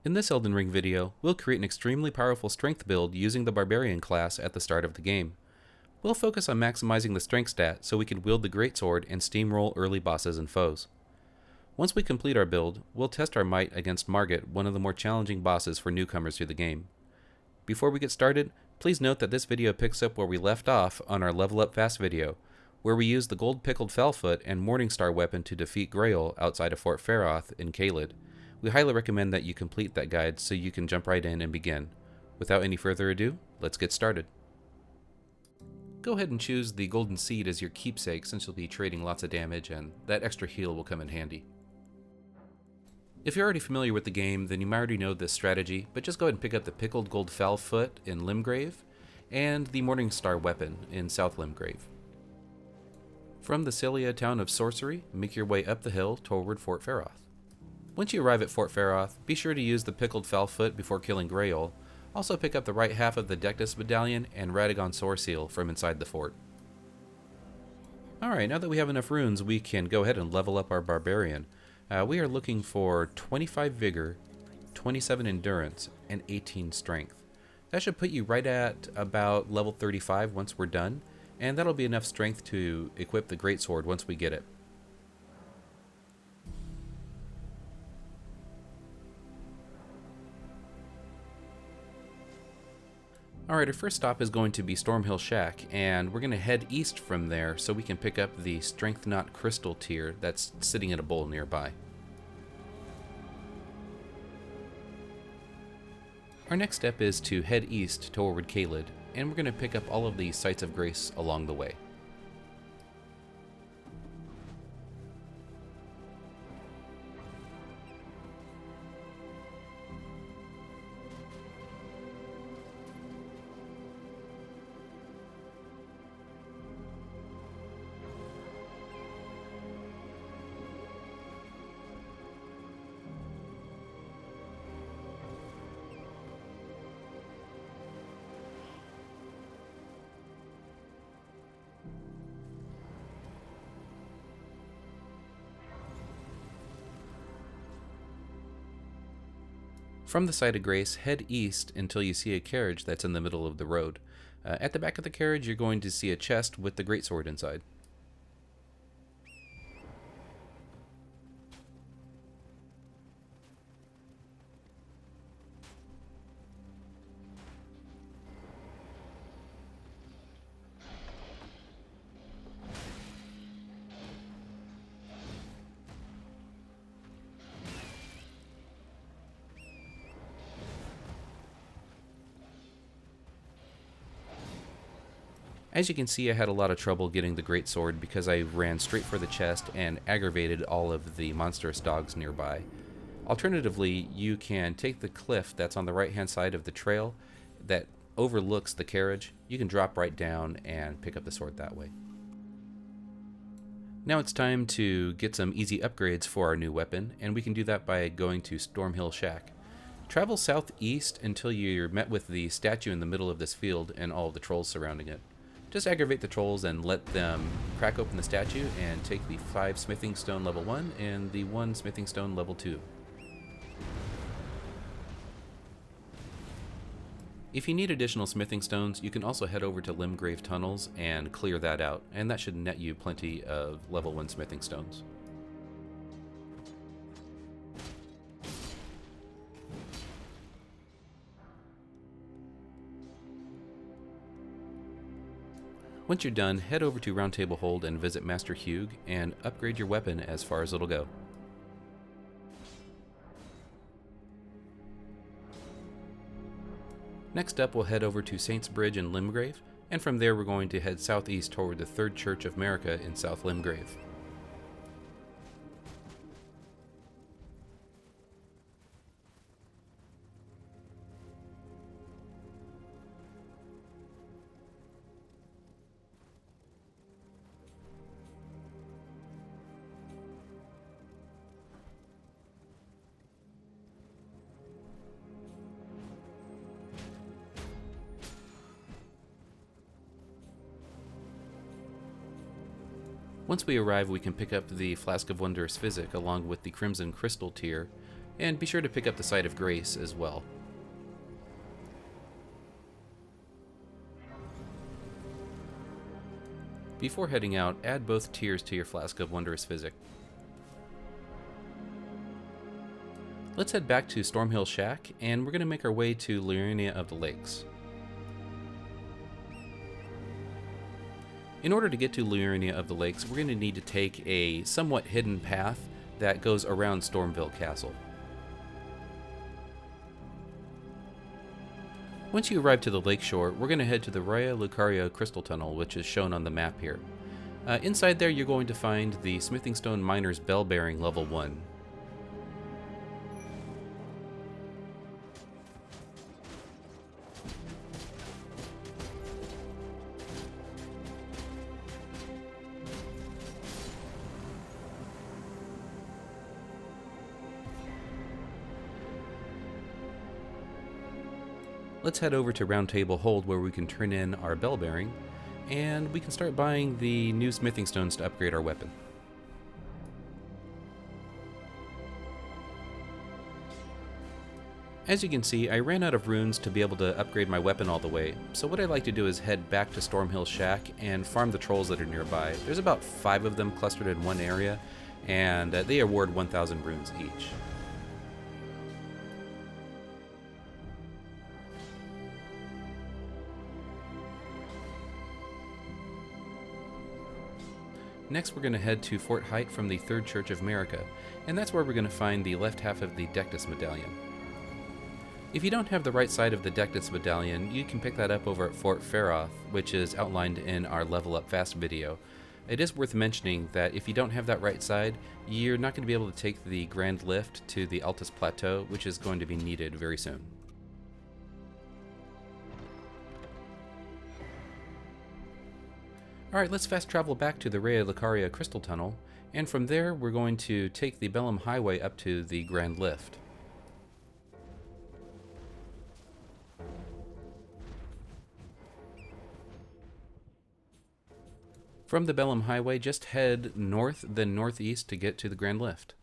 In this Elden Ring video, we'll create an extremely powerful strength build using the Barbarian class at the start of the game. We'll focus on maximizing the strength stat so we can wield the Greatsword and steamroll early bosses and foes. Once we complete our build, we'll test our might against Margit, one of the more challenging bosses for newcomers to the game. Before we get started, please note that this video picks up where we left off on our Level Up Fast video, where we used the Gold Pickled Fellfoot and Morningstar weapon to defeat Grail outside of Fort Faroth in Caelid. We highly recommend that you complete that guide so you can jump right in and begin. Without any further ado, let's get started. Go ahead and choose the Golden Seed as your keepsake since you'll be trading lots of damage and that extra heal will come in handy. If you're already familiar with the game, then you might already know this strategy, but just go ahead and pick up the Pickled Gold Fellfoot in Limgrave and the Morningstar weapon in South Limgrave. From the Cilia town of Sorcery, make your way up the hill toward Fort Faroth. Once you arrive at Fort Faroth, be sure to use the Pickled Fellfoot before killing Grail. Also pick up the right half of the Dectus Medallion and Radagon Soreseal from inside the fort. Alright, now that we have enough runes, we can go ahead and level up our Barbarian. We are looking for 25 Vigor, 27 Endurance, and 18 Strength. That should put you right at about level 35 once we're done, and that'll be enough strength to equip the Greatsword once we get it. Alright, our first stop is going to be Stormhill Shack, and we're going to head east from there so we can pick up the Strength Knot Crystal tier that's sitting in a bowl nearby. Our next step is to head east toward Caelid, and we're going to pick up all of the Sites of Grace along the way. From the Site of Grace, head east until you see a carriage that's in the middle of the road. At the back of the carriage, you're going to see a chest with the Greatsword inside. As you can see, I had a lot of trouble getting the Greatsword because I ran straight for the chest and aggravated all of the monstrous dogs nearby. Alternatively, you can take the cliff that's on the right hand side of the trail that overlooks the carriage. You can drop right down and pick up the sword that way. Now it's time to get some easy upgrades for our new weapon, and we can do that by going to Stormhill Shack. Travel southeast until you're met with the statue in the middle of this field and all of the trolls surrounding it. Just aggravate the trolls and let them crack open the statue and take the 5 smithing stone level 1 and the 1 smithing stone level 2. If you need additional smithing stones, you can also head over to Limgrave Tunnels and clear that out, and that should net you plenty of level 1 smithing stones. Once you're done, head over to Round Table Hold and visit Master Hugh and upgrade your weapon as far as it'll go. Next up, we'll head over to Saints Bridge in Limgrave, and from there we're going to head southeast toward the Third Church of America in South Limgrave. Once we arrive, we can pick up the Flask of Wondrous Physik along with the Crimson Crystal tier, And be sure to pick up the Site of Grace as well. Before heading out, add both tiers to your Flask of Wondrous Physik. Let's head back to Stormhill Shack, and we're going to make our way to Liurnia of the Lakes. In order to get to Liurnia of the Lakes, we're going to need to take a somewhat hidden path that goes around Stormville Castle. Once you arrive to the lakeshore, we're going to head to the Raya Lucaria Crystal Tunnel, which is shown on the map here. Inside there, you're going to find the Smithing Stone Miner's Bell Bearing Level 1. Let's head over to Round Table Hold, where we can turn in our bell bearing, and we can start buying the new smithing stones to upgrade our weapon. As you can see, I ran out of runes to be able to upgrade my weapon all the way, so what I like to do is head back to Stormhill Shack and farm the trolls that are nearby. There's about 5 of them clustered in one area, and they award 1,000 runes each. Next, we're going to head to Fort Height from the Third Church of America, and that's where we're going to find the left half of the Dectus Medallion. If you don't have the right side of the Dectus Medallion, you can pick that up over at Fort Feroth, which is outlined in our Level Up Fast video. It is worth mentioning that if you don't have that right side, you're not going to be able to take the Grand Lift to the Altus Plateau, which is going to be needed very soon. Alright, let's fast travel back to the Raya Lucaria Crystal Tunnel, and from there we're going to take the Bellum Highway up to the Grand Lift. From the Bellum Highway, just head north, then northeast to get to the Grand Lift.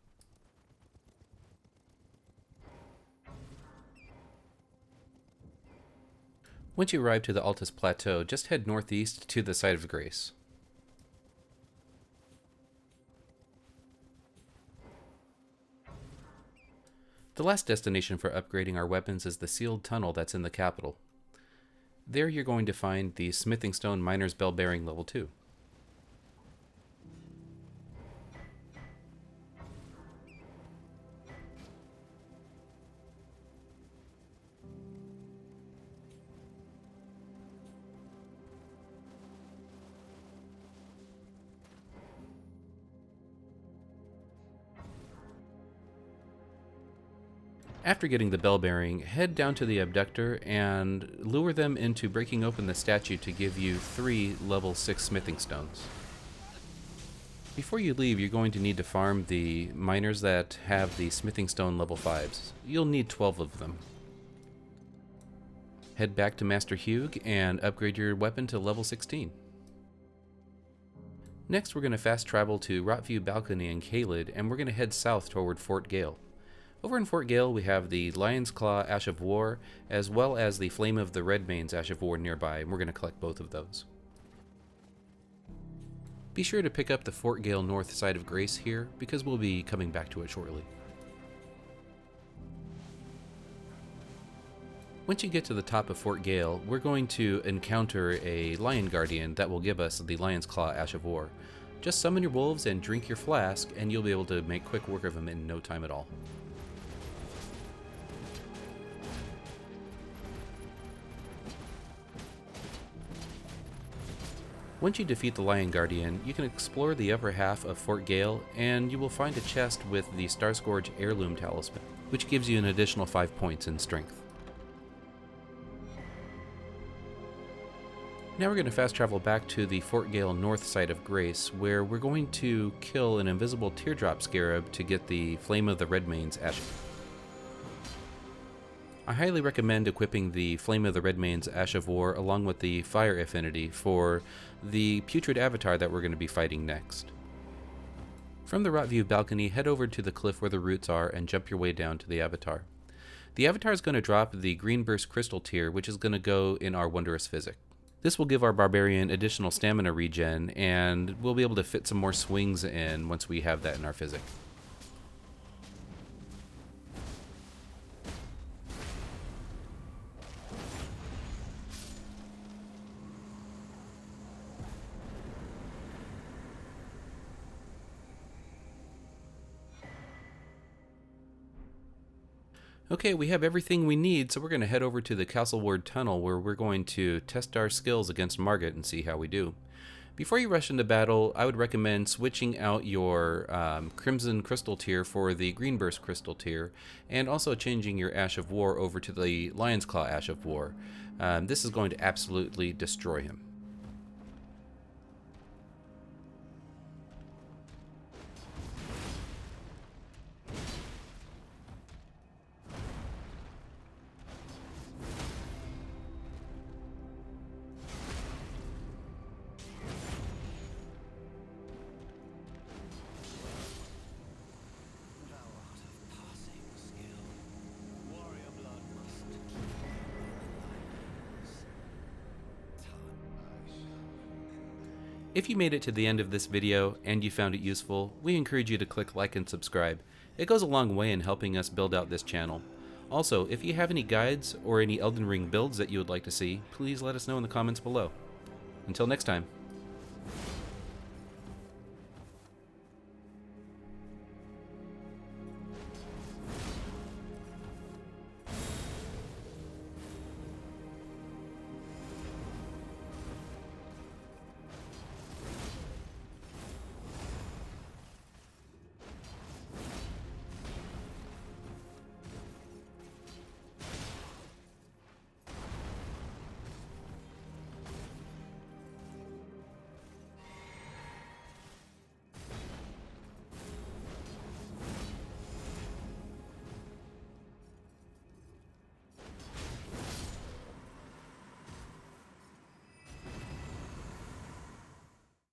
Once you arrive to the Altus Plateau, just head northeast to the Site of Grace. The last destination for upgrading our weapons is the sealed tunnel that's in the capital. There you're going to find the Smithing Stone Miner's Bell Bearing Level 2. After getting the bell bearing, head down to the abductor and lure them into breaking open the statue to give you 3 level 6 smithing stones. Before you leave, you're going to need to farm the miners that have the smithing stone level 5s. You'll need 12 of them. Head back to Master Hugh and upgrade your weapon to level 16. Next, we're going to fast travel to Rotview Balcony in Caelid, and we're going to head south toward Fort Gale. Over in Fort Gale, we have the Lion's Claw Ash of War, as well as the Flame of the Redmanes Ash of War nearby, and we're going to collect both of those. Be sure to pick up the Fort Gale North Side of Grace here, because we'll be coming back to it shortly. Once you get to the top of Fort Gale, we're going to encounter a Lion Guardian that will give us the Lion's Claw Ash of War. Just summon your wolves and drink your flask, and you'll be able to make quick work of them in no time at all. Once you defeat the Lion Guardian, you can explore the upper half of Fort Gale, and you will find a chest with the Starscourge Heirloom Talisman, which gives you an additional 5 points in strength. Now we're going to fast travel back to the Fort Gale North Side of Grace, where we're going to kill an invisible teardrop scarab to get the Flame of the Redmanes Ash. I highly recommend equipping the Flame of the Redmanes Ash of War along with the Fire Affinity for the Putrid Avatar that we're going to be fighting next. From the Rot View balcony, head over to the cliff where the roots are and jump your way down to the avatar. The avatar is going to drop the Greenburst crystal tier, which is going to go in our Wondrous Physik. This will give our Barbarian additional stamina regen, and we'll be able to fit some more swings in once we have that in our Physik. Okay, we have everything we need, so we're going to head over to the Castleward Tunnel where we're going to test our skills against Margit and see how we do. Before you rush into battle, I would recommend switching out your Crimson Crystal tier for the Greenburst Crystal tier, and also changing your Ash of War over to the Lion's Claw Ash of War. This is going to absolutely destroy him. If you made it to the end of this video and you found it useful, we encourage you to click like and subscribe. It goes a long way in helping us build out this channel. Also, if you have any guides or any Elden Ring builds that you would like to see, please let us know in the comments below. Until next time.